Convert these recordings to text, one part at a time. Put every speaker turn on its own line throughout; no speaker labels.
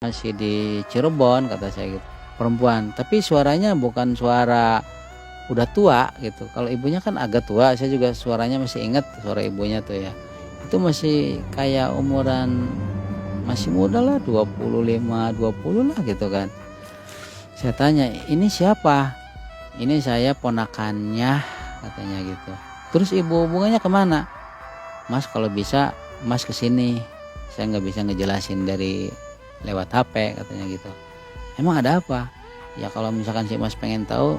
Masih di Cirebon kata saya gitu, perempuan, tapi suaranya bukan suara udah tua gitu. Kalau ibunya kan agak tua, saya juga suaranya masih ingat suara ibunya tuh ya. Itu masih kayak umuran masih muda lah, 25, 20 lah gitu kan. Saya tanya, "Ini siapa?" "Ini saya ponakannya," katanya gitu. "Terus ibu hubungannya kemana?" "Mas kalau bisa Mas kesini, saya nggak bisa ngejelasin dari lewat HP," katanya gitu. "Emang ada apa?" "Ya kalau misalkan si Mas pengen tahu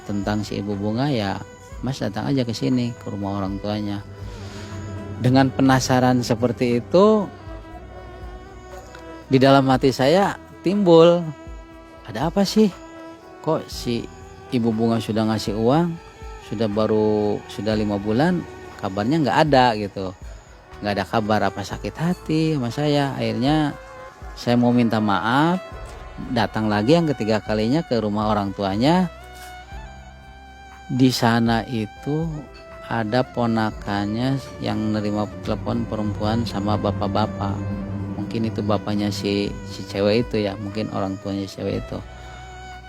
tentang si ibu bunga ya Mas datang aja ke sini, ke rumah orang tuanya." Dengan penasaran seperti itu, di dalam hati saya timbul, ada apa sih? Kok si ibu bunga sudah ngasih uang, sudah 5 bulan, kabarnya nggak ada gitu. Nggak ada kabar, apa sakit hati sama saya. Akhirnya saya mau minta maaf, datang lagi yang ketiga kalinya ke rumah orang tuanya. Di sana itu ada ponakannya yang nerima telepon, perempuan sama bapak-bapak. Mungkin itu bapaknya si cewek itu ya, mungkin orang tuanya si cewek itu.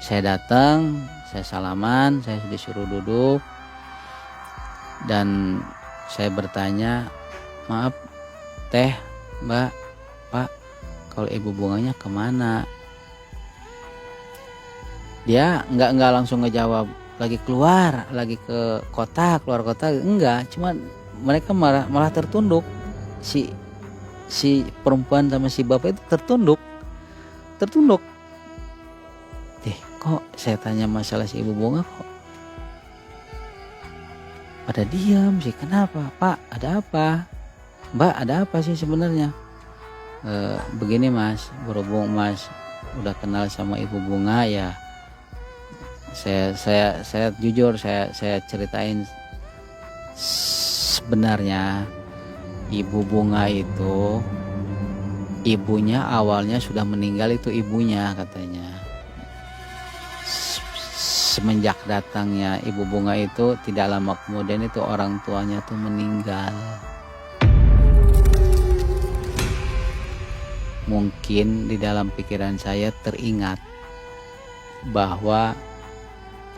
Saya datang, saya salaman, saya disuruh duduk, dan saya bertanya, "Maaf Teh, Mbak, Pak, kalau ibu bunganya kemana?" Dia nggak langsung ngejawab, lagi keluar, lagi ke kota, keluar kota, enggak. Cuma mereka malah tertunduk. Si perempuan sama si bapak itu tertunduk. Kok saya tanya masalah si ibu bunga kok pada diam sih, kenapa Pak, ada apa, Mbak, ada apa sih sebenarnya? Begini Mas, berhubung Mas udah kenal sama ibu bunga ya, saya jujur, saya ceritain sebenarnya ibu bunga itu ibunya awalnya sudah meninggal, itu ibunya katanya. Semenjak datangnya ibu bunga itu tidak lama kemudian itu orang tuanya tuh meninggal. Mungkin di dalam pikiran saya teringat bahwa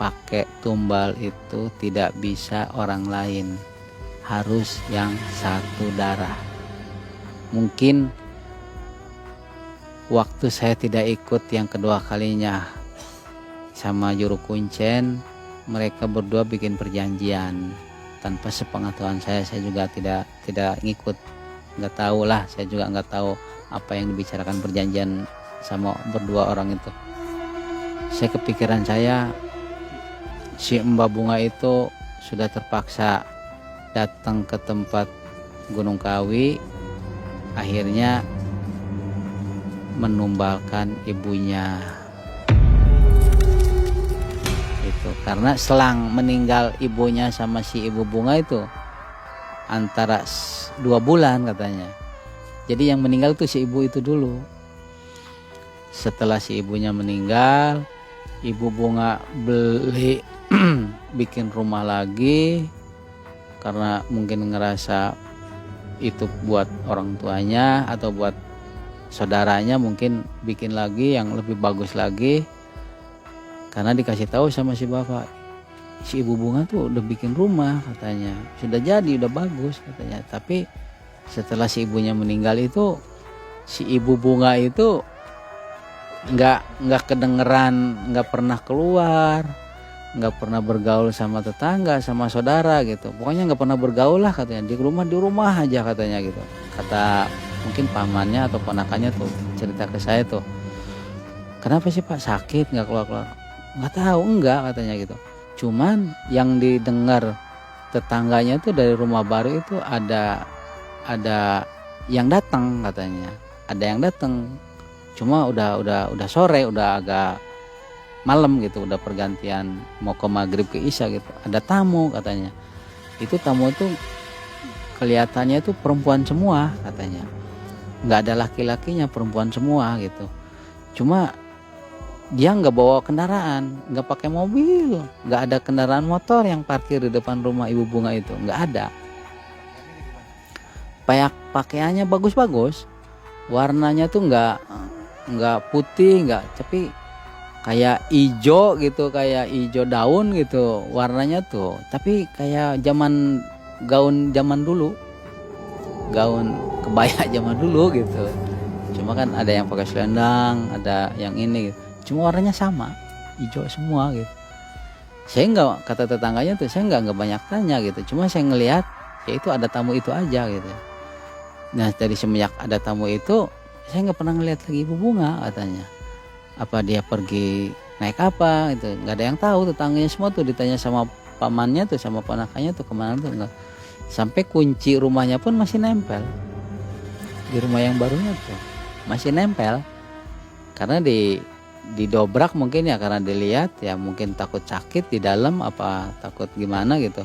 pakai tumbal itu tidak bisa orang lain, harus yang satu darah. Mungkin waktu saya tidak ikut yang kedua kalinya sama juru kuncen, mereka berdua bikin perjanjian tanpa sepengetahuan saya juga tidak ngikut, nggak tahu lah, saya juga nggak tahu apa yang dibicarakan perjanjian sama berdua orang itu. Saya kepikiran si Mbak Bunga itu sudah terpaksa datang ke tempat Gunung Kawi, akhirnya menumbalkan ibunya. Itu karena selang meninggal ibunya sama si ibu bunga itu antara 2 bulan katanya. Jadi yang meninggal tuh si ibu itu dulu. Setelah si ibunya meninggal, ibu bunga beli bikin rumah lagi karena mungkin ngerasa itu buat orang tuanya atau buat saudaranya, mungkin bikin lagi yang lebih bagus lagi. Karena dikasih tahu sama si bapak, si ibu bunga tuh udah bikin rumah katanya, sudah jadi, udah bagus katanya. Tapi setelah si ibunya meninggal itu, si ibu bunga itu nggak kedengeran, nggak pernah keluar, nggak pernah bergaul sama tetangga, sama saudara gitu. Pokoknya nggak pernah bergaul lah katanya, di rumah aja katanya gitu. Kata mungkin pamannya atau ponakannya tuh cerita ke saya tuh, "Kenapa sih Pak, sakit nggak keluar-keluar?" "Nggak tahu, enggak," katanya gitu. Cuman yang didengar tetangganya tuh dari rumah baru itu ada yang datang katanya, ada yang datang. Cuma udah sore, udah agak malam gitu, udah pergantian mau ke maghrib ke isya gitu. Ada tamu katanya. Itu tamu tuh kelihatannya itu perempuan semua katanya, nggak ada laki-lakinya, perempuan semua gitu. Cuma dia nggak bawa kendaraan, nggak pakai mobil, nggak ada kendaraan motor yang parkir di depan rumah ibu bunga itu, nggak ada. Pakaiannya bagus-bagus, warnanya tuh nggak putih, nggak, tapi kayak ijo gitu, kayak ijo daun gitu warnanya tuh, tapi kayak gaun zaman dulu, gaun kebaya zaman dulu gitu. Cuma kan ada yang pakai selendang, ada yang ini gitu. Cuma warnanya sama, hijau semua gitu. Saya nggak, kata tetangganya tuh, saya nggak banyak tanya gitu. Cuma saya ngelihat ya itu ada tamu itu aja gitu. Nah dari semenjak ada tamu itu, saya nggak pernah ngelihat lagi Ibu Bunga katanya. Apa dia pergi naik apa gitu, nggak ada yang tahu. Tetangganya semua tuh ditanya sama pamannya tuh, sama ponakannya tuh kemana tuh nggak. Sampai kunci rumahnya pun masih nempel di rumah yang barunya tuh, masih nempel. Karena didobrak mungkin ya, karena dilihat ya, mungkin takut sakit di dalam, apa takut gimana gitu.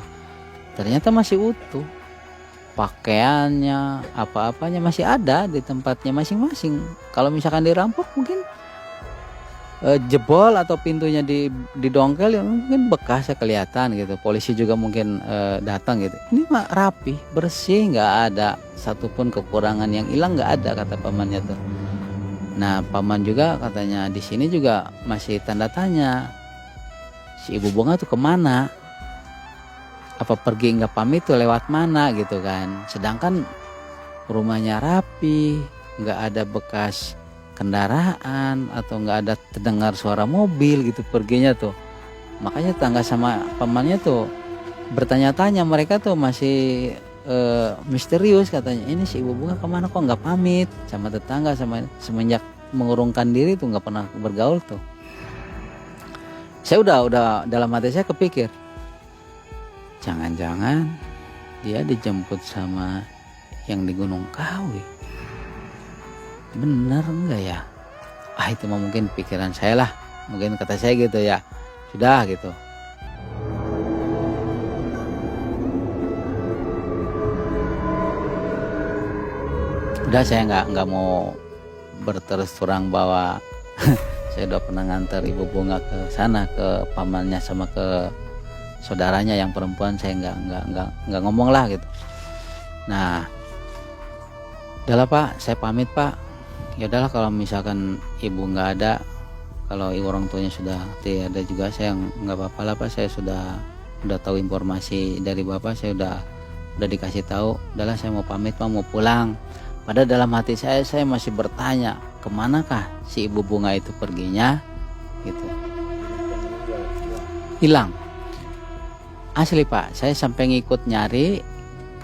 Ternyata masih utuh, pakaiannya apa-apanya masih ada di tempatnya masing-masing. Kalau misalkan dirampok mungkin jebol atau pintunya didongkel ya mungkin bekasnya kelihatan gitu. Polisi juga mungkin datang gitu. Ini mah rapi, bersih, nggak ada satupun kekurangan yang hilang, nggak ada, kata pamannya tuh. Nah paman juga katanya di sini juga masih tanda tanya, si Ibu Bunga tuh kemana, apa pergi nggak pamit tuh lewat mana gitu kan. Sedangkan rumahnya rapi, nggak ada bekas kendaraan atau nggak ada terdengar suara mobil gitu perginya tuh. Makanya tangga sama pamannya tuh bertanya-tanya, mereka tuh masih misterius katanya, ini si Ibu Bunga kemana kok nggak pamit sama tetangga, sama semenjak mengurungkan diri tuh nggak pernah bergaul tuh. Saya udah dalam hati saya kepikir, jangan-jangan dia dijemput sama yang di Gunung Kawi. Bener enggak ya? Itu mah mungkin pikiran saya lah, mungkin kata saya gitu ya, sudah gitu. Udah saya nggak mau berterus terang bahwa saya udah pernah nganter Ibu Bunga ke sana, ke pamannya sama ke saudaranya yang perempuan. Saya nggak ngomong lah gitu. Nah udahlah Pak, saya pamit Pak. Ya udahlah kalau misalkan ibu nggak ada, kalau ibu orang tuanya sudah tidak ada juga, saya nggak apa-apa lah Pak. Saya udah tahu informasi dari Bapak, saya udah dikasih tahu. Udahlah saya mau pamit Pak, mau pulang. Padahal dalam hati saya masih bertanya, kemanakah si Ibu Bunga itu perginya gitu. Hilang asli Pak. Saya sampai ngikut nyari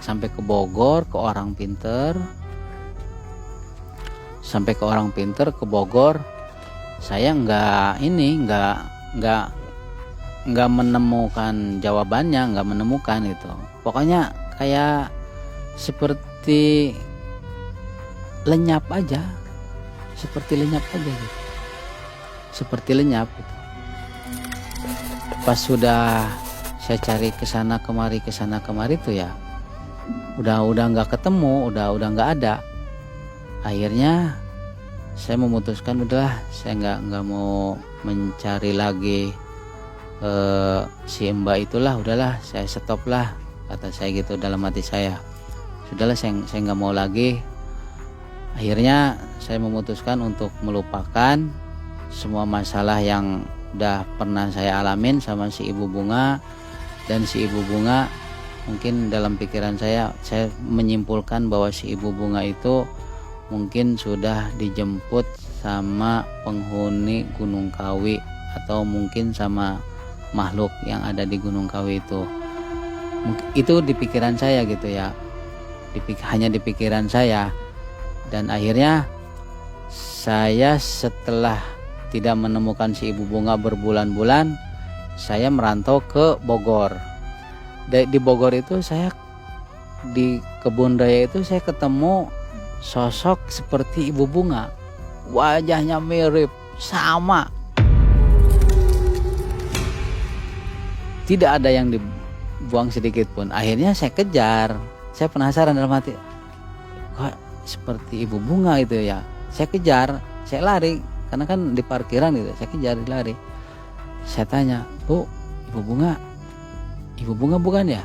sampai ke Bogor, ke Orang Pinter, sampai ke Orang Pinter, ke Bogor. Saya nggak menemukan jawabannya, nggak menemukan itu. Pokoknya kayak seperti lenyap aja, seperti lenyap aja gitu, seperti lenyap gitu. Pas sudah saya cari kesana kemari tuh ya, udah nggak ketemu, udah nggak ada. Akhirnya saya memutuskan, udahlah saya nggak mau mencari lagi si Mbak itulah, udahlah saya stop lah, kata saya gitu dalam hati saya. Sudahlah saya nggak mau lagi. Akhirnya saya memutuskan untuk melupakan semua masalah yang udah pernah saya alamin sama si Ibu Bunga. Dan si Ibu Bunga, mungkin dalam pikiran saya menyimpulkan bahwa si Ibu Bunga itu mungkin sudah dijemput sama penghuni Gunung Kawi, atau mungkin sama makhluk yang ada di Gunung Kawi itu. Itu di pikiran saya gitu ya, hanya di pikiran saya. Dan akhirnya saya setelah tidak menemukan si Ibu Bunga berbulan-bulan, saya merantau ke Bogor. Di Bogor itu saya, di kebun raya itu saya ketemu sosok seperti Ibu Bunga, wajahnya mirip, sama, tidak ada yang dibuang sedikit pun. Akhirnya saya kejar, saya penasaran dalam hati, kok seperti Ibu Bunga itu ya. Saya kejar, saya lari, karena kan di parkiran gitu, saya kejar, lari. Saya tanya, Bu, Ibu Bunga bukan ya?